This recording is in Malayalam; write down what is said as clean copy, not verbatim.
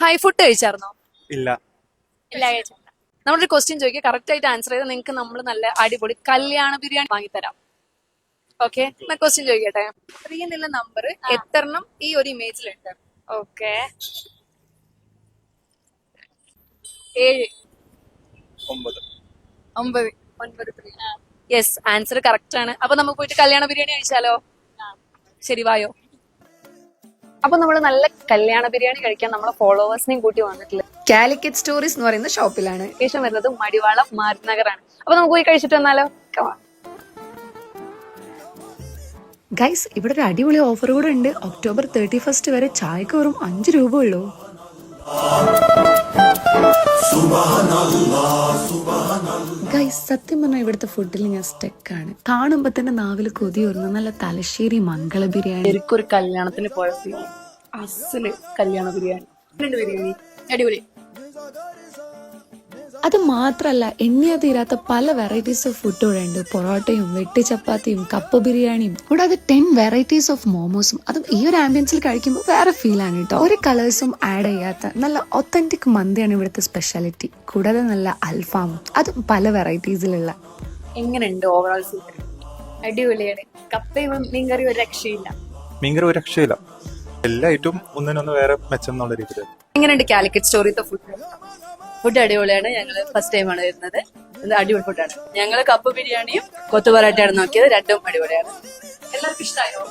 ഹായ്, ഫുഡ് കഴിച്ചായിരുന്നോ? ഇല്ല. ഇല്ല, കഴിച്ചില്ല. നമ്മളൊരു ക്വസ്റ്റ്യൻ ചോദിക്കുക, കറക്റ്റ് ആയിട്ട് ആൻസർ ചെയ്താൽ നിങ്ങൾക്ക് നമ്മൾ നല്ല അടിപൊളി കല്യാണ ബിരിയാണി വാങ്ങിത്തരാം. ഓക്കെ, ഞാൻ ക്വസ്റ്റ്യൻ ചോദിക്കട്ടെ. 3 എന്നുള്ള നമ്പർ എത്രണ്ണം ഈ ഒരു ഇമേജിലുണ്ട്? ഓക്കെ, 7, 9. 9, 9. യെസ്, ആൻസർ കറക്റ്റ് ആണ്. അപ്പൊ നമുക്ക് പോയിട്ട് കല്യാണ ബിരിയാണി കഴിച്ചാലോ? ശരി, വായോ. അപ്പൊ നമ്മൾ നല്ല കല്യാണ ബിരിയാണി കഴിക്കാൻ നമ്മളെ ഫോളോവേഴ്സിനെയും കൂട്ടി വന്നിട്ടില്ല. കാലിക്കറ്റ് സ്റ്റോറീസ് എന്ന് പറയുന്ന ഷോപ്പിലാണ്. ലൊക്കേഷൻ വരുന്നത് മടിവാള മാരുനഗറാണ്. അപ്പൊ നമുക്ക് പോയി കഴിച്ചിട്ട് വന്നാലോ? ഗൈസ്, ഇവിടെ ഒരു അടിപൊളി ഓഫർ കൂടെ ഉണ്ട്. ഒക്ടോബർ 31 വരെ ചായക്ക് വെറും 5 രൂപ ഉള്ളൂ. ഗൈസ്, സത്യം പറഞ്ഞാൽ ഇവിടുത്തെ ഫുഡിൽ ഞാൻ സ്റ്റെക്കാണ്. കാണുമ്പോ തന്നെ നാവിൽ കൊതിയോർന്ന നല്ല തലശ്ശേരി മംഗള ബിരിയാണി. എനിക്കൊരു കല്യാണത്തിന് പോയ അസല് കല്യാണ ബിരിയാണി. ബിരിയാണി അടിപൊളി. അത് മാത്രല്ല, എണ്ണിയാ തീരാത്ത പല വെറൈറ്റീസ് ഓഫ് ഫുഡ് ഇവിടെ ഉണ്ട്. പൊറോട്ടയും വെട്ടി ചപ്പാത്തിയും കപ്പ ബിരിയാണിയും കൂടാതെ 10 വെറൈറ്റീസ് ഓഫ് മോമോസും. അതും ഈ ഒരു ആംബിയൻസിൽ കഴിക്കുമ്പോൾ വേറെ ഫീൽ ആണ് കേട്ടോ. ഒരു കളേഴ്സും ആഡ് ചെയ്യാത്ത നല്ല ഒത്തന്റിക് മന്തിയാണ് ഇവിടുത്തെ സ്പെഷ്യാലിറ്റി. കൂടാതെ നല്ല അൽഫാമും, അതും പല വെറൈറ്റീസിലുള്ള. എങ്ങനെയുണ്ട് ഓവറോൾ ഫുഡ്? അടിപൊളിയാണ്. കപ്പയും മീൻകറി ഒരു രക്ഷയില്ല. മീൻകറി ഒരു രക്ഷയില്ല. എല്ലാ ഐറ്റവും ഒന്നിനൊന്ന് വേറെ മെച്ചം എന്നുള്ള രീതിയിൽ. എങ്ങനെയുണ്ട് കാലിക്കറ്റ് സ്റ്റോറിത്തെ ഫുഡ്? ഫുഡ് അടിപൊളിയാണ്. ഞങ്ങള് ഫസ്റ്റ് ടൈമാണ് വരുന്നത്. അടിപൊളി ഫുഡാണ്. ഞങ്ങള് കപ്പ് ബിരിയാണിയും കൊത്തു പൊറാട്ടയാണ് നോക്കിയത്. രണ്ടും അടിപൊളിയാണ്. എല്ലാവർക്കും ഇഷ്ടമായോ?